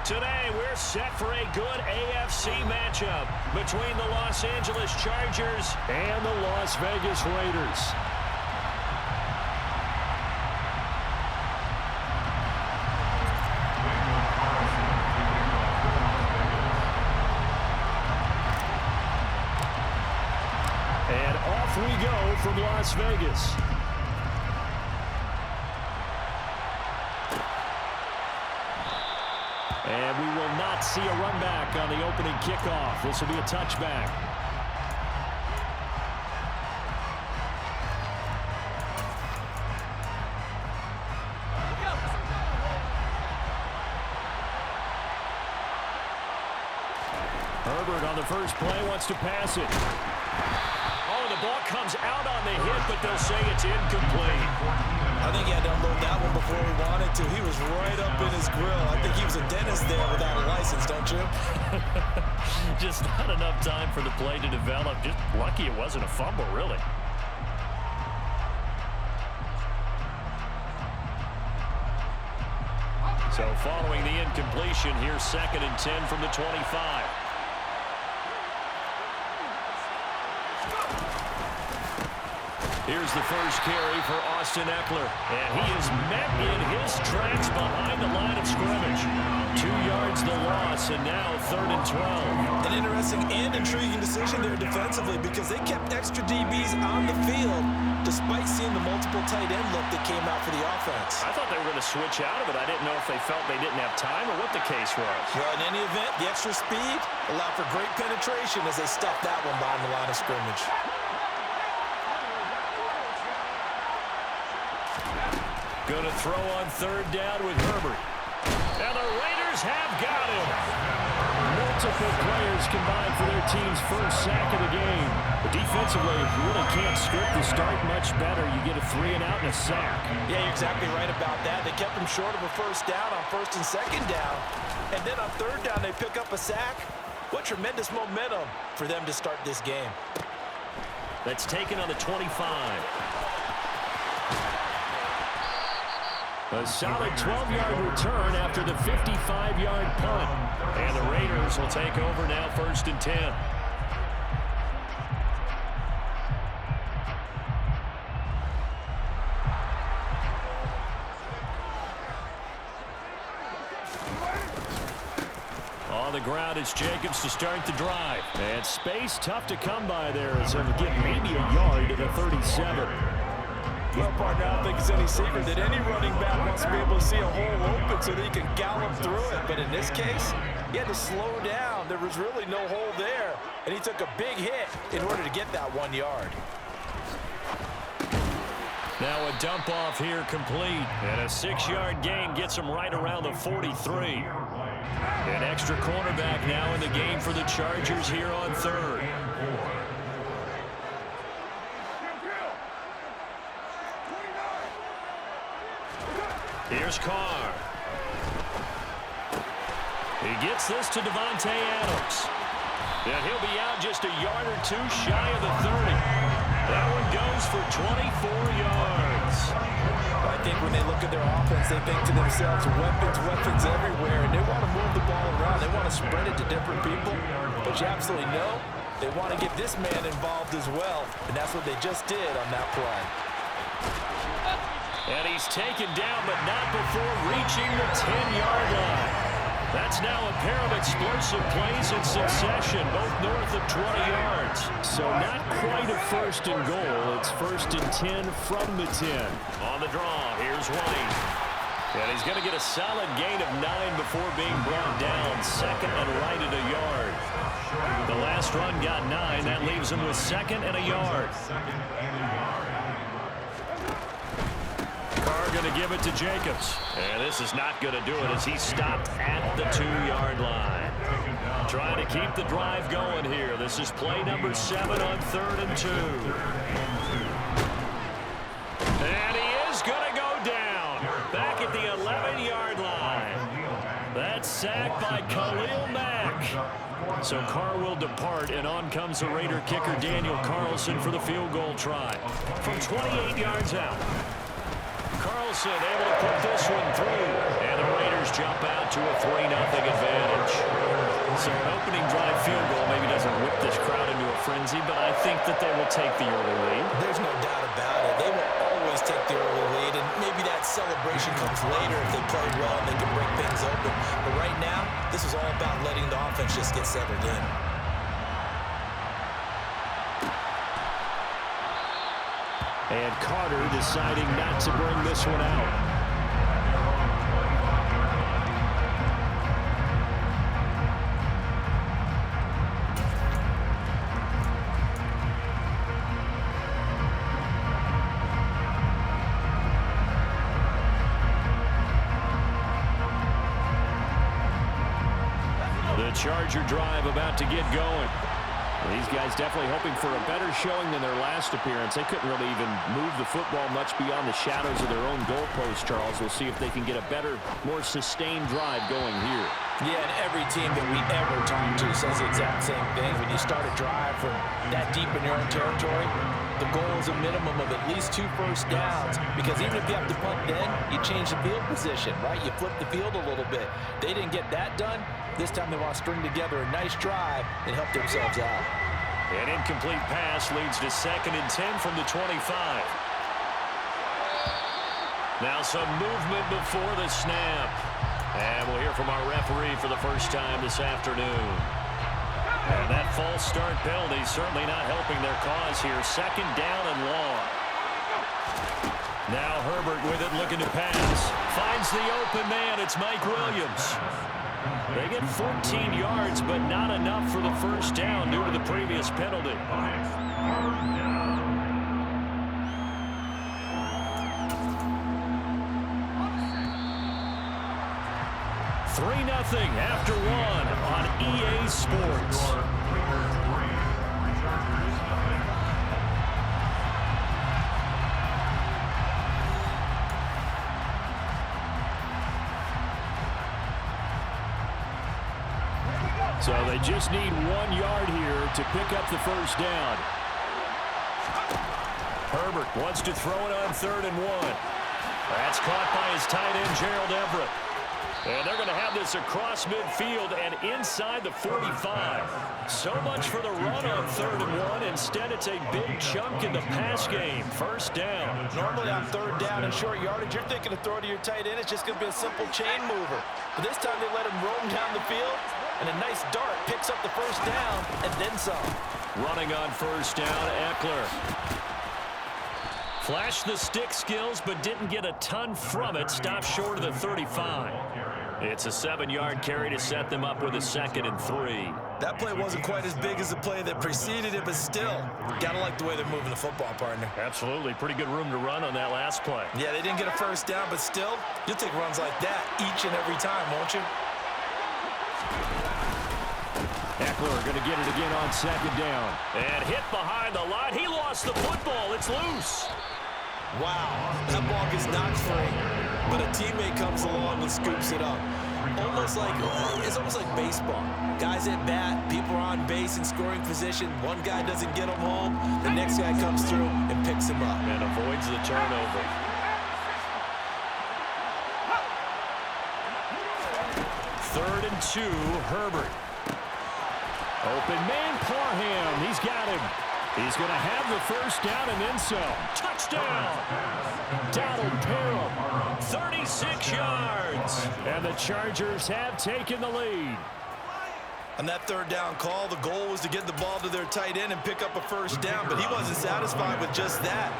Today, we're set for a good AFC matchup between the Los Angeles Chargers and the Las Vegas Raiders. And off we go from Las Vegas. And we will not see a run back on the opening kickoff. This will be a touchback. Herbert on the first play wants to pass it. Oh, the ball comes out on the hit, but they'll say it's incomplete. I think he had to unload that one before he wanted to. He was right up in his grill. I think he was a dentist there without a license, don't you? Just not enough time for the play to develop. Just lucky it wasn't a fumble, really. So following the incompletion, here's 2nd and 10 from the 25. Here's the first carry for Austin Eckler. And he is met in his tracks behind the line of scrimmage. 2 yards the loss, and now 3rd and 12. An interesting and intriguing decision there defensively because they kept extra DBs on the field despite seeing the multiple tight end look that came out for the offense. I thought they were going to switch out of it. I didn't know if they felt they didn't have time or what the case was. Well, in any event, the extra speed allowed for great penetration as they stuffed that one behind the line of scrimmage. Going to throw on 3rd down with Herbert. And the Raiders have got him. Multiple players combined for their team's first sack of the game. But defensively, you really can't script the start much better. You get a 3 and out and a sack. Yeah, you're exactly right about that. They kept him short of a first down on 1st and 2nd down. And then on 3rd down, they pick up a sack. What tremendous momentum for them to start this game. That's taken on the 25. A solid 12-yard return after the 55-yard punt. And the Raiders will take over now 1st and 10. On the ground, it's Jacobs to start the drive. And space tough to come by there as he'll get maybe a yard to the 37. Well, partner, I don't think it's any secret that any running back wants to be able to see a hole open so that he can gallop through it. But in this case, he had to slow down. There was really no hole there. And he took a big hit in order to get that 1 yard. Now a dump off here complete. And a 6-yard gain gets him right around the 43. An extra cornerback now in the game for the Chargers here on 3rd. Here's Carr. He gets this to Devontae Adams. And he'll be out just a yard or 2 shy of the 30. That one goes for 24 yards. I think when they look at their offense, they think to themselves, weapons everywhere, and they want to move the ball around. They want to spread it to different people. But you absolutely know they want to get this man involved as well, and that's what they just did on that play. And he's taken down, but not before reaching the 10-yard line. That's now a pair of explosive plays in succession, both north of 20 yards. So not quite a 1st and goal. It's 1st and 10 from the 10. On the draw, here's White. And he's going to get a solid gain of 9 before being brought down. 2nd and right at a yard. The last run got 9. That leaves him with 2nd and a yard. Going to give it to Jacobs. And this is not going to do it as he's stopped at the 2-yard line. Trying to keep the drive going here. This is play number 7 on 3rd and 2. And he is going to go down. Back at the 11-yard line. That's sacked by Khalil Mack. So Carr will depart, and on comes the Raider kicker Daniel Carlson for the field goal try. From 28 yards out. Carlson able to put this one through. And the Raiders jump out to a 3-0 advantage. So an opening drive field goal maybe doesn't whip this crowd into a frenzy, but I think that they will take the early lead. There's no doubt about it. They will always take the early lead, and maybe that celebration comes later if they play well and they can break things open. But right now, this is all about letting the offense just get settled in. And Carter deciding not to bring this one out. The Charger drive about to get going. These guys definitely hoping for a better showing than their last appearance. They couldn't really even move the football much beyond the shadows of their own goalpost, Charles. We'll see if they can get a better, more sustained drive going here. Yeah, and every team that we ever talk to says the exact same thing. When you start a drive from that deep in your own territory, the goal is a minimum of at least 2 first downs, because even if you have to punt then, you change the field position, right? You flip the field a little bit. They didn't get that done. This time they want to string together a nice drive and help themselves out. An incomplete pass leads to 2nd and 10 from the 25. Now some movement before the snap. And we'll hear from our referee for the first time this afternoon. And that false start penalty certainly not helping their cause here. 2nd down and long. Now Herbert with it, looking to pass. Finds the open man. It's Mike Williams. They get 14 yards, but not enough for the first down due to the previous penalty. 3-0 after 1 on EA Sports. So they just need 1 yard here to pick up the first down. Herbert wants to throw it on 3rd and 1. That's caught by his tight end, Gerald Everett. And they're going to have this across midfield and inside the 45. So much for the run on 3rd and 1. Instead, it's a big chunk in the pass game. First down. Normally on 3rd down and short yardage, you're thinking of throw to your tight end. It's just going to be a simple chain mover. But this time they let him roam down the field. And a nice dart picks up the first down and then some. Running on first down, Eckler. Flashed the stick skills, but didn't get a ton from it. Stopped short of the 35. It's a 7-yard carry to set them up with a 2nd and 3. That play wasn't quite as big as the play that preceded it, but still, gotta like the way they're moving the football, partner. Absolutely. Pretty good room to run on that last play. Yeah, they didn't get a first down, but still, you'll take runs like that each and every time, won't you? Eckler going to get it again on 2nd down. And hit behind the line. He lost the football. It's loose. Wow, that ball gets knocked free, but a teammate comes along and scoops it up. It's almost like baseball. Guys at bat, people are on base in scoring position. One guy doesn't get him home. The next guy comes through and picks him up. And avoids the turnover. 3rd and 2, Herbert. Open man, Parham. He's got him. He's going to have the first down and then some. Touchdown! Donald Parham, 36 yards. And the Chargers have taken the lead. On that 3rd down call, the goal was to get the ball to their tight end and pick up a first down, but he wasn't satisfied with just that.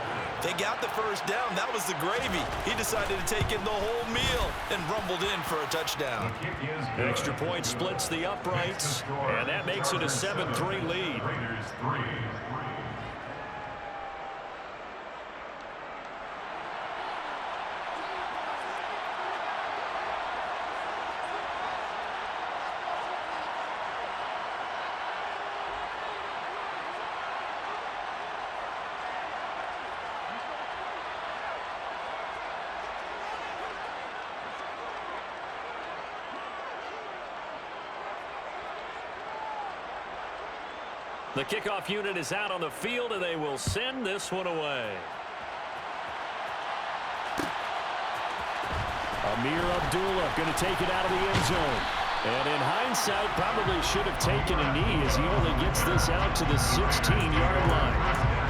They got the first down. That was the gravy. He decided to take in the whole meal and rumbled in for a touchdown. Extra point splits the uprights, and that makes it a 7-3 lead. The kickoff unit is out on the field, and they will send this one away. Amir Abdullah going to take it out of the end zone. And in hindsight, probably should have taken a knee as he only gets this out to the 16-yard line.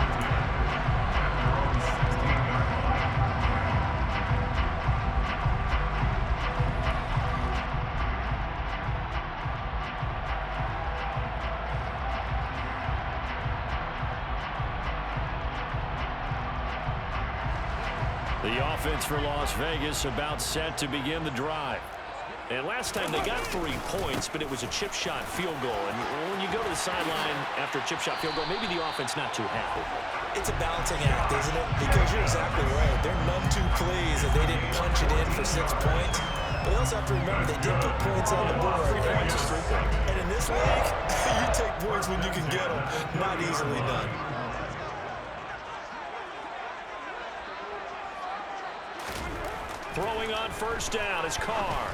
The offense for Las Vegas about set to begin the drive. And last time they got 3 points, but it was a chip shot field goal. And when you go to the sideline after a chip shot field goal, maybe the offense not too happy. It's a balancing act, isn't it? Because you're exactly right. They're none too pleased that they didn't punch it in for 6 points. But you also have to remember they did put points on the board. 3 points is 3 points. And in this league, you take points when you can get them. Not easily done. Throwing on first down is Carr.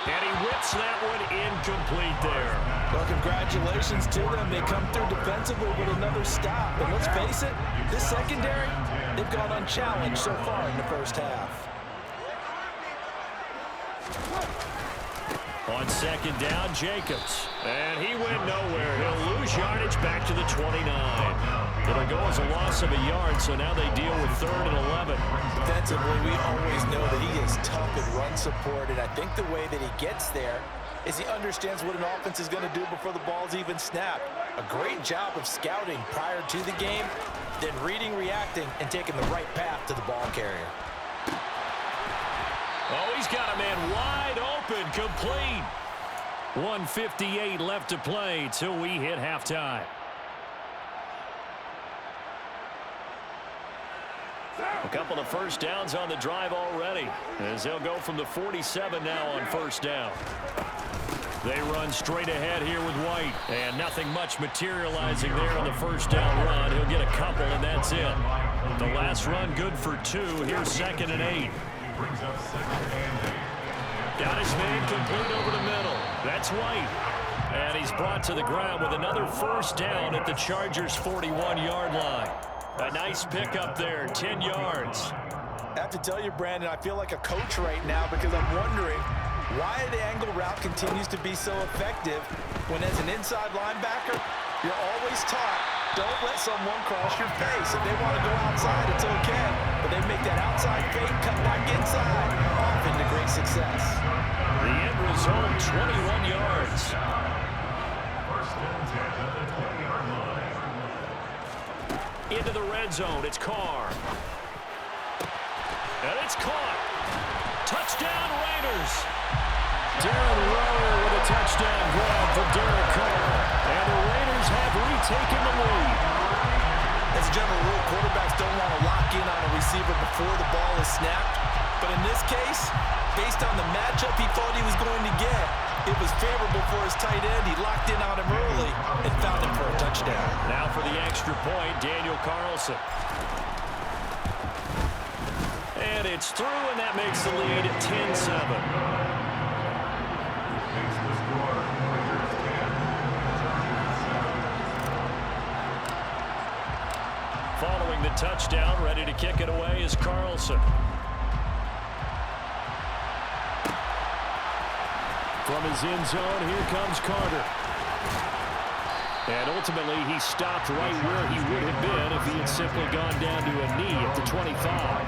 And he whips that one incomplete there. Well, congratulations to them. They come through defensively with another stop. And let's face it, this secondary, they've gone unchallenged so far in the first half. On second down, Jacobs. And he went nowhere. He'll lose yardage back to the 29. It'll go as a loss of a yard, so now they deal with 3rd and 11. Defensively, we always know that he is tough in run support, and I think the way that he gets there is he understands what an offense is going to do before the ball's even snapped. A great job of scouting prior to the game, then reading, reacting, and taking the right path to the ball carrier. Oh, he's got a man wide open, complete. 1:58 left to play till we hit halftime. A couple of first downs on the drive already, as they'll go from the 47 now on first down. They run straight ahead here with White, and nothing much materializing there on the first down run. He'll get a couple, and that's it. The last run good for 2. Here's 2nd and 8. Got his man complete over the middle. That's White. And he's brought to the ground with another first down at the Chargers' 41-yard line. A nice pickup there, 10 yards. I have to tell you, Brandon, I feel like a coach right now because I'm wondering why the angle route continues to be so effective when as an inside linebacker, you're always taught, don't let someone cross your face. If they want to go outside, it's okay. But they make that outside fake, cut back inside, off into great success. The end result, 21 yards. Into the red zone, it's Carr. And it's caught. Touchdown, Raiders. Darren Rowe with a touchdown grab for Derek Carr. And the Raiders have retaken the lead. As a general rule, quarterbacks don't want to lock in on a receiver before the ball is snapped. But in this case, based on the matchup he thought he was going to get, it was favorable for his tight end. He locked in on him early and found him for a touchdown. Now for the extra point, Daniel Carlson. And it's through, and that makes the lead 10-7. Following the touchdown, ready to kick it away is Carlson. From his end zone, here comes Carter. And ultimately, he stopped right where he would have been if he had simply gone down to a knee at the 25.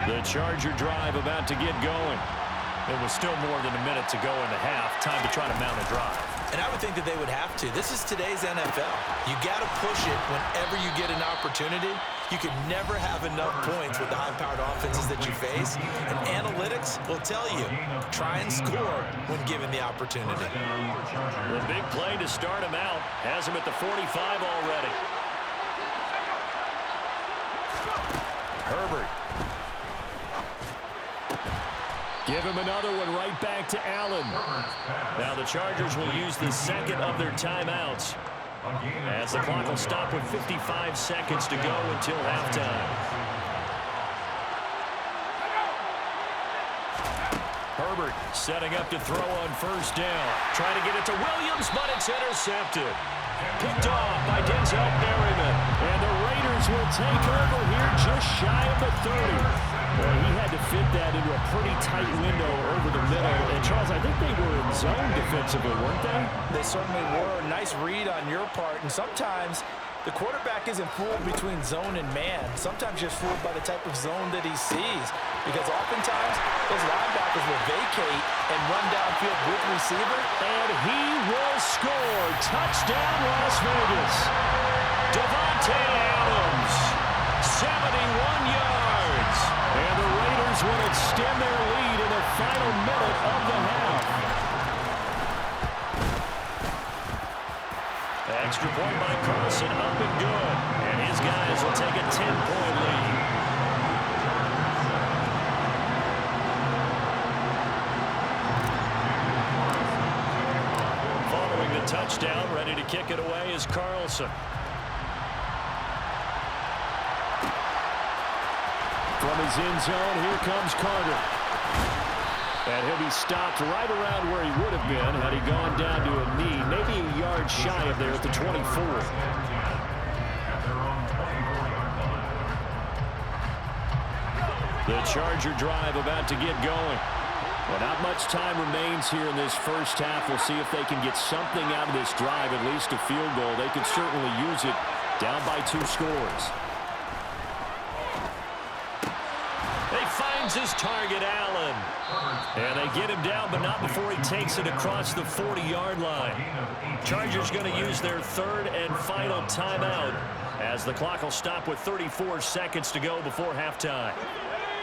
The Charger drive about to get going. There was still more than a minute to go in the half. Time to try to mount a drive. And I would think that they would have to. This is today's NFL. You got to push it whenever you get an opportunity. You can never have enough points with the high-powered offenses that you face. And analytics will tell you, try and score when given the opportunity. The big play to start him out has him at the 45 already. Herbert. Give him another one right back to Allen. Now the Chargers will use the second of their timeouts, as the clock will stop with 55 seconds to go until halftime. Herbert setting up to throw on first down. Trying to get it to Williams, but it's intercepted. Picked off by Denzel Berryman. And the Raiders will take over here just shy of the 30. Well, he had to fit that into a pretty tight window over the middle. And, Charles, I think they were in zone defensively, weren't they? They certainly were. Nice read on your part. And sometimes the quarterback isn't fooled between zone and man. Sometimes just fooled by the type of zone that he sees. Because oftentimes, those linebackers will vacate and run downfield with receiver. And he will score. Touchdown, Las Vegas. Devontae Adams, 71 yards. And the Raiders will extend their lead in the final minute of the half. Extra point by Carlson, up and good. And his guys will take a 10-point lead. Following the touchdown, ready to kick it away is Carlson. From his end zone, here comes Carter. And he'll be stopped right around where he would have been had he gone down to a knee, maybe a yard shy of there at the 24. The Charger drive about to get going. Well, not much time remains here in this first half. We'll see if they can get something out of this drive, at least a field goal. They could certainly use it down by 2 scores. He finds his target, Allen. And they get him down, but not before he takes it across the 40-yard line. Chargers going to use their 3rd and final timeout as the clock will stop with 34 seconds to go before halftime.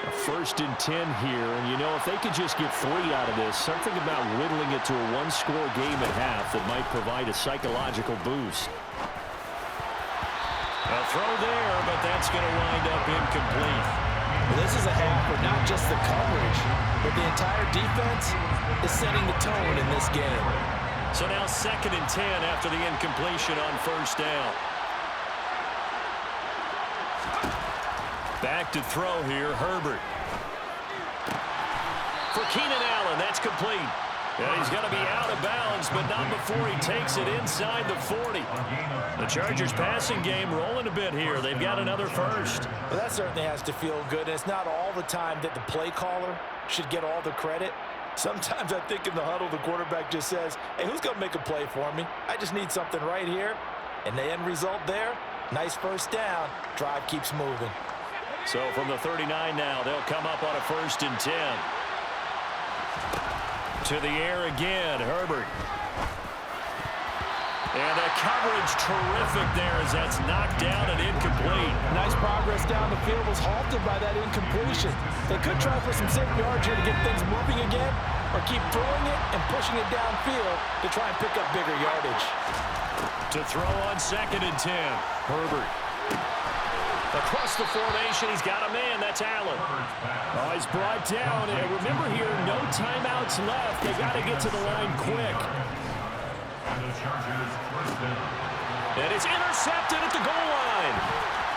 A 1st and 10 here, and you know, if they could just get 3 out of this, something about whittling it to a 1-score game at half that might provide a psychological boost. A throw there, but that's going to wind up incomplete. Well, this is a half where not just the coverage, but the entire defense is setting the tone in this game. So now 2nd and 10 after the incompletion on first down. Back to throw here, Herbert. For Keenan Allen, that's complete. And he's going to be out of bounds, but not before he takes it inside the 40. The Chargers passing game rolling a bit here. They've got another first. Well, that certainly has to feel good. And it's not all the time that the play caller should get all the credit. Sometimes I think in the huddle, the quarterback just says, hey, who's going to make a play for me? I just need something right here. And the end result there, nice first down. Drive keeps moving. So from the 39 now, they'll come up on a 1st and 10. To the air again, Herbert. And the coverage terrific there as that's knocked down and incomplete. Nice progress down the field was halted by that incompletion. They could try for some safe yards here to get things moving again, or keep throwing it and pushing it downfield to try and pick up bigger yardage. To throw on 2nd and 10, Herbert. Across the formation, he's got a man. That's Allen. Oh, he's brought down. And remember here, no timeouts left. They got to get to the line quick. And it's intercepted at the goal line.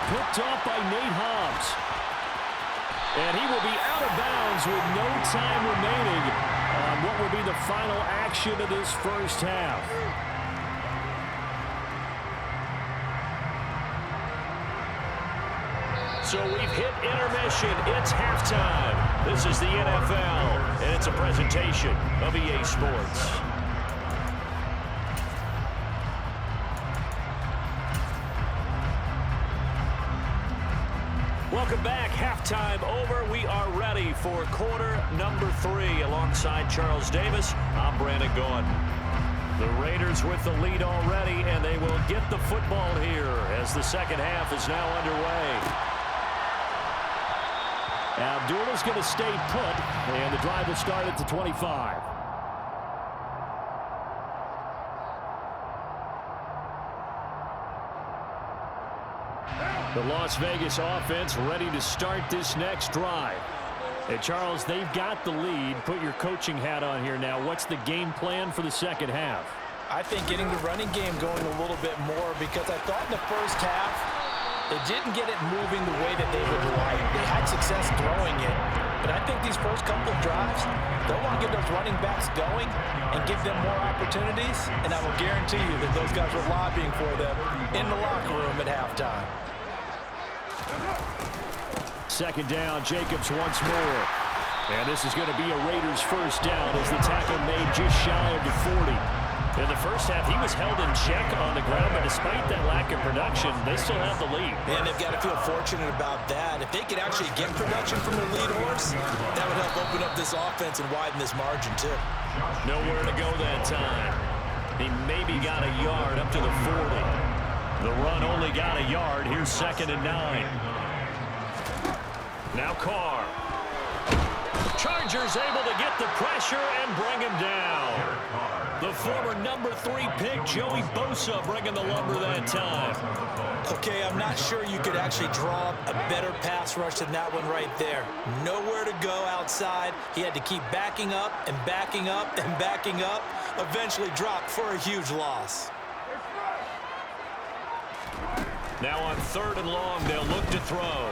Picked off by Nate Hobbs. And he will be out of bounds with no time remaining on what will be the final action of this first half. So we've hit intermission. It's halftime. This is the NFL, and it's a presentation of EA Sports. Welcome back. Halftime over. We are ready for quarter number 3. Alongside Charles Davis, I'm Brandon Gordon. The Raiders with the lead already, and they will get the football here as the second half is now underway. Abdullah's going to stay put, and the drive will start at the 25. The Las Vegas offense ready to start this next drive. Hey, Charles, they've got the lead. Put your coaching hat on here now. What's the game plan for the second half? I think getting the running game going a little bit more, because I thought in the first half, they didn't get it moving the way that they would like. They had success throwing it, but I think these first couple of drives, they'll want to get those running backs going and give them more opportunities, and I will guarantee you that those guys were lobbying for them in the locker room at halftime. Second down, Jacobs once more. And this is going to be a Raiders first down as the tackle made just shy of the 40. In the first half, he was held in check on the ground, but despite that lack of production, they still have the lead. And they've got to feel fortunate about that. If they could actually get production from their lead horse, that would help open up this offense and widen this margin, too. Nowhere to go that time. He maybe got a yard up to the 40. The run only got a yard. Here's 2nd and 9. Now Carr. Chargers able to get the pressure and bring him down. The former number 3 pick, Joey Bosa, bringing the lumber that time. Okay, I'm not sure you could actually draw a better pass rush than that one right there. Nowhere to go outside. He had to keep backing up and backing up and backing up. Eventually dropped for a huge loss. Now on 3rd and long, they'll look to throw.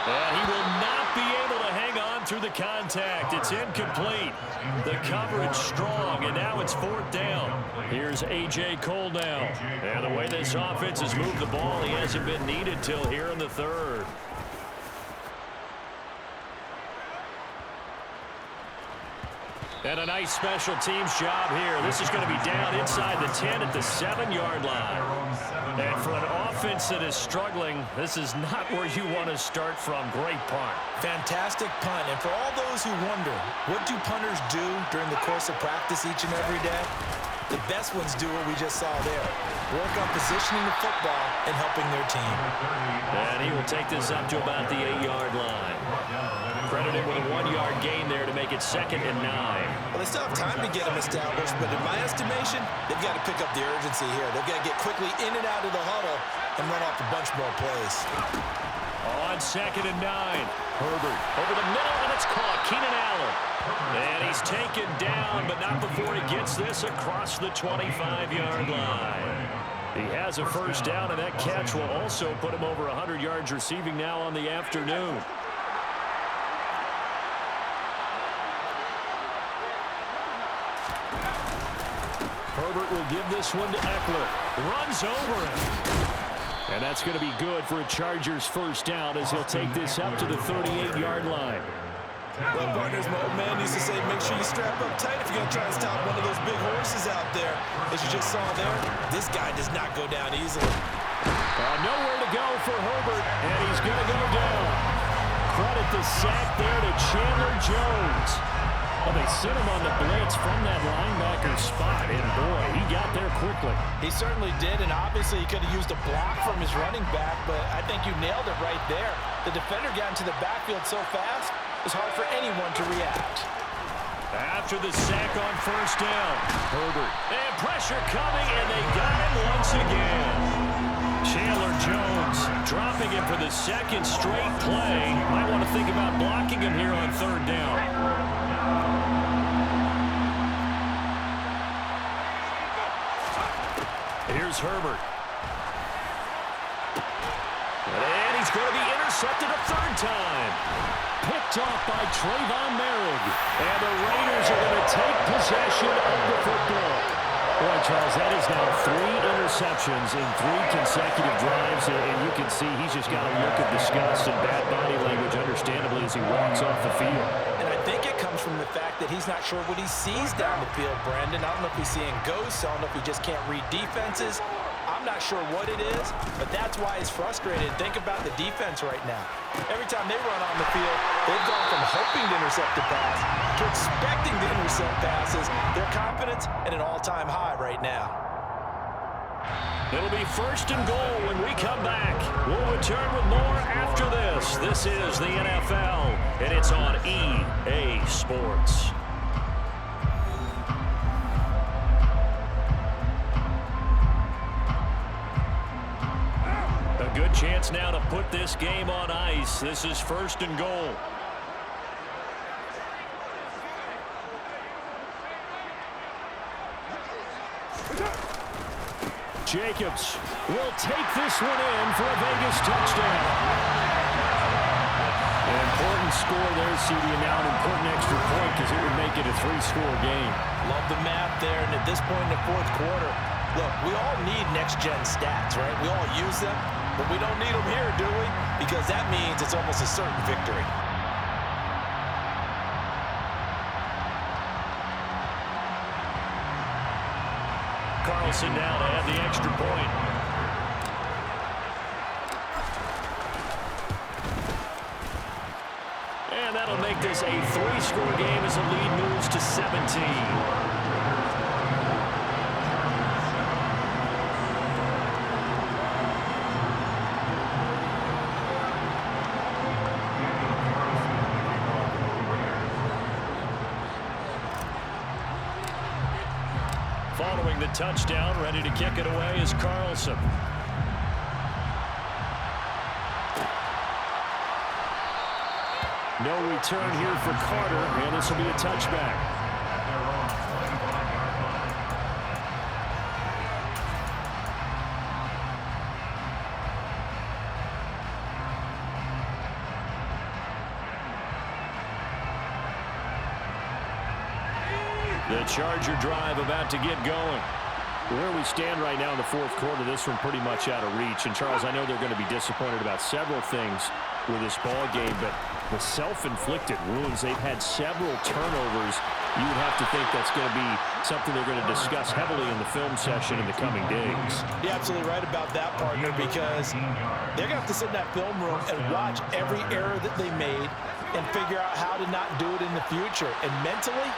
And he will not be able to hang on through the contact. It's incomplete. The coverage strong, and now it's 4th down. Here's A.J. Cole now. And the way this offense has moved the ball, he hasn't been needed till here in the 3rd. And a nice special teams job here. This is going to be down inside the 10 at the 7-yard line. And for an offense that is struggling, this is not where you want to start from. Great punt. Fantastic punt. And for all those who wonder, what do punters do during the course of practice each and every day? The best ones do what we just saw there. Work on positioning the football and helping their team. And he will take this up to about the 8-yard line. Credited with a 1-yard gain there to make it 2nd and 9. Well, they still have time to get them established, but in my estimation, they've got to pick up the urgency here. They've got to get quickly in and out of the huddle and run off a bunch more plays. On 2nd and 9, Herbert over the middle, and it's caught. Keenan Allen. And he's taken down, but not before he gets this across the 25-yard line. He has a first down, and that catch will also put him over 100 yards receiving now on the afternoon. Herbert will give this one to Eckler. Runs over him. And that's going to be good for a Chargers first down as he'll take this up to the 38-yard line. Well, partners, my old man used to say, make sure you strap up tight if you're going to try and stop one of those big horses out there. As you just saw there, this guy does not go down easily. Nowhere to go for Herbert, and he's going to go down. Credit the sack there to Chandler Jones. Well, they sent him on the blitz from that linebacker spot, and boy, he got there quickly. He certainly did, and obviously he could have used a block from his running back, but I think you nailed it right there. The defender got into the backfield so fast, it's hard for anyone to react. After the sack on first down, Herbert. And pressure coming, and they got him once again. Chandler Jones dropping him for the 2nd straight play. Might want to think about blocking him here on 3rd down. Here's Herbert. And he's going to be intercepted a 3rd time. Picked off by Trayvon Merrick. And the Raiders are going to take possession of the football. Boy, Charles, that is now 3 interceptions in 3 consecutive drives. And you can see he's just got a look of disgust and bad body language, understandably, as he walks off the field. And I think it comes from the fact that he's not sure what he sees down the field, Brandon. I don't know if he's seeing ghosts. I don't know if he just can't read defenses. I'm not sure what it is, but that's why he's frustrated. Think about the defense right now. Every time they run on the field, they've gone from hoping to intercept a pass to expecting to intercept passes. Their confidence at an all-time high right now. It'll be 1st and goal when we come back. We'll return with more after this. This is the NFL, and it's on EA Sports. A good chance now to put this game on ice. This is 1st and goal. Jacobs will take this one in for a Vegas touchdown. And important score there, CD, and now an important extra point because it would make it a 3-score game. Love the math there, and at this point in the fourth quarter, look, we all need next-gen stats, right? We all use them, but we don't need them here, do we? Because that means it's almost a certain victory. Carlson now to add the extra point. And that'll make this a 3-score game as the lead moves to 17. Following the touchdown, ready to kick it away is Carlson. No return here for Carter, and this will be a touchback. The Charger drive about to get going. Where we stand right now in the fourth quarter, this one pretty much out of reach. And, Charles, I know they're going to be disappointed about several things with this ball game, but the self-inflicted wounds, they've had several turnovers. You would have to think that's going to be something they're going to discuss heavily in the film session in the coming days. You're absolutely right about that, partner, because they're going to have to sit in that film room and watch every error that they made and figure out how to not do it in the future. And mentally,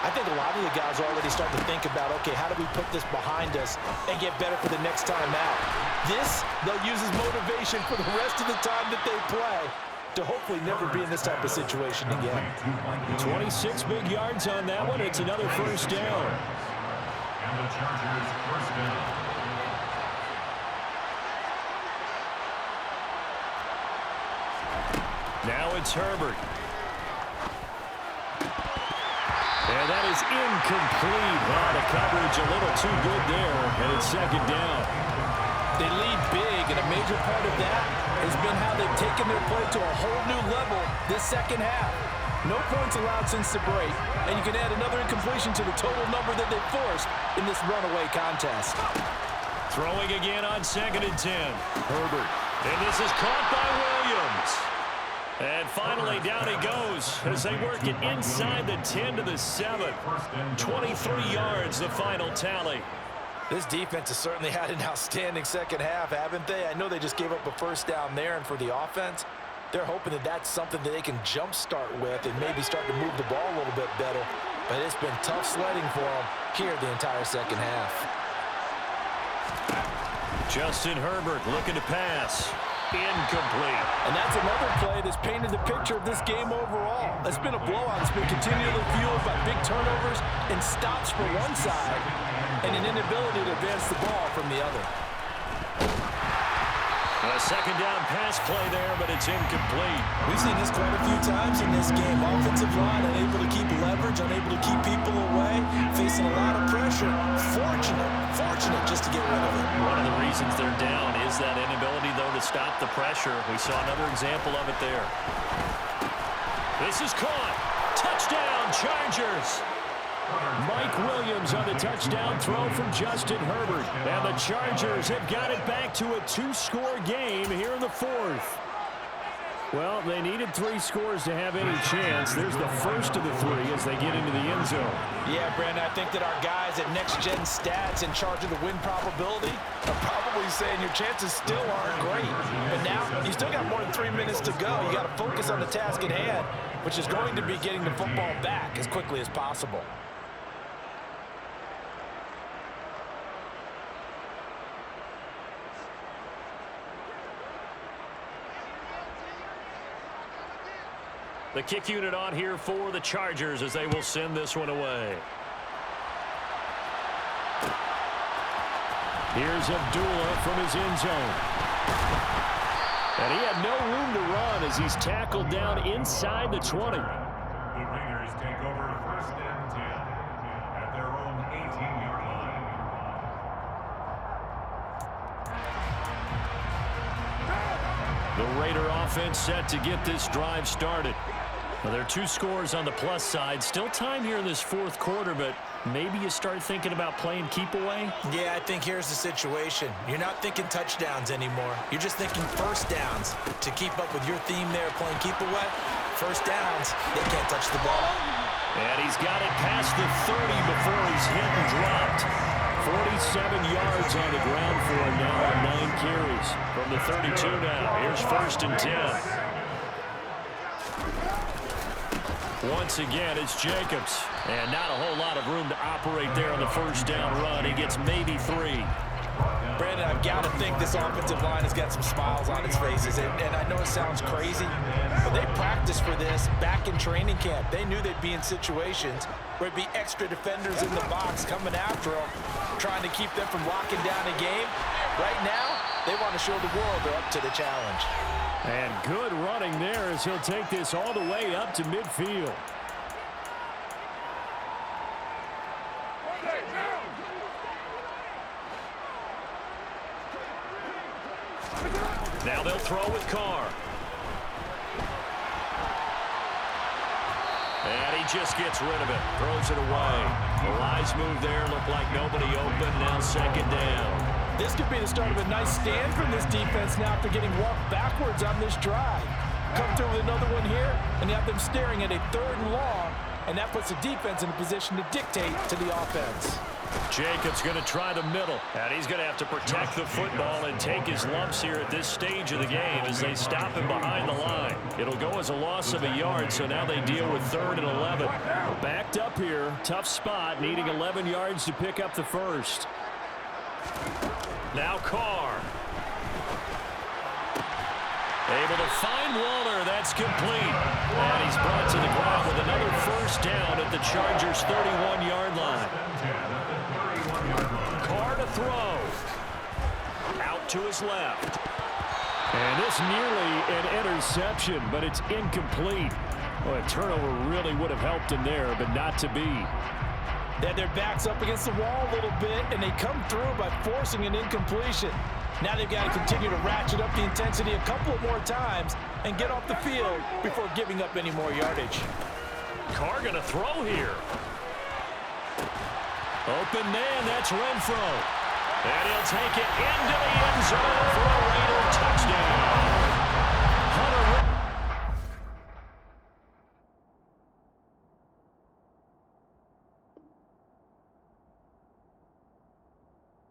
I think a lot of the guys are already starting to think about, okay, how do we put this behind us and get better for the next time out? This, they'll use as motivation for the rest of the time that they play to hopefully never be in this type of situation again. 26 big yards on that one. It's another first down. And the Chargers first down. Now it's Herbert. And that is incomplete. Wow, the coverage a little too good there, and it's second down. They lead big, and a major part of that has been how they've taken their play to a whole new level this second half. No points allowed since the break, and you can add another incompletion to the total number that they forced in this runaway contest. Throwing again on 2nd and 10. Herbert. And this is caught by Williams. And finally, down he goes as they work it inside the 10 to the 7. 23 yards, the final tally. This defense has certainly had an outstanding second half, haven't they? I know they just gave up a first down there, and for the offense, they're hoping that that's something that they can jumpstart with and maybe start to move the ball a little bit better. But it's been tough sledding for them here the entire second half. Justin Herbert looking to pass. Incomplete. And that's another play that's painted the picture of this game overall. It's been a blowout. It's been continually fueled by big turnovers and stops for one side and an inability to advance the ball from the other. A second down pass play there, but it's incomplete. We've seen this quite a few times in this game. Offensive line unable to keep leverage, unable to keep people away, facing a lot of pressure. Fortunate just to get rid of it. One of the reasons they're down is that inability, though, to stop the pressure. We saw another example of it there. This is caught. Touchdown, Chargers. Mike Williams on the touchdown throw from Justin Herbert. And the Chargers have got it back to a 2-score game here in the fourth. Well, they needed 3 scores to have any chance. There's the first of the 3 as they get into the end zone. Yeah, Brandon, I think that our guys at Next Gen Stats in charge of the win probability are probably saying your chances still aren't great. But now, you still got more than 3 minutes to go. You got to focus on the task at hand, which is going to be getting the football back as quickly as possible. The kick unit on here for the Chargers as they will send this one away. Here's Abdullah from his end zone. And he had no room to run as he's tackled down inside the 20. The Raiders take over 1st and 10 at their own 18-yard line. The Raider offense set to get this drive started. Well, there are 2 scores on the plus side. Still time here in this fourth quarter, but maybe you start thinking about playing keep away? Yeah, I think here's the situation. You're not thinking touchdowns anymore. You're just thinking first downs. To keep up with your theme there, playing keep away, first downs, they can't touch the ball. And he's got it past the 30 before he's hit and dropped. 47 yards on the ground for him now on 9 carries. From the 32 now, here's 1st and 10. Once again, it's Jacobs. And not a whole lot of room to operate there on the first down run. He gets maybe 3. Brandon, I've got to think this offensive line has got some smiles on its faces. And I know it sounds crazy, but they practiced for this back in training camp. They knew they'd be in situations where there'd be extra defenders in the box coming after them, trying to keep them from locking down a game. Right now, they want to show the world they're up to the challenge. And good running there as he'll take this all the way up to midfield. Now they'll throw with Carr. And he just gets rid of it. Throws it away. The wise move there. Looked like nobody open. Now 2nd down. This could be the start of a nice stand from this defense now after getting walked backwards on this drive. Come through with another one here, and you have them staring at a 3rd and long, and that puts the defense in a position to dictate to the offense. Jacobs going to try the middle, and he's going to have to protect the football and take his lumps here at this stage of the game as they stop him behind the line. It'll go as a loss of a yard, so now they deal with 3rd and 11. Backed up here, tough spot, needing 11 yards to pick up the first. Now Carr. Able to find Waller. That's complete. And he's brought to the ground with another first down at the Chargers' 31-yard line. Carr to throw. Out to his left. And this nearly an interception, but it's incomplete. Well, a turnover really would have helped him there, but not to be. They had their backs up against the wall a little bit, and they come through by forcing an incompletion. Now they've got to continue to ratchet up the intensity a couple more times and get off the field before giving up any more yardage. Carr going to throw here. Open man, that's Renfro. And he'll take it into the end zone for a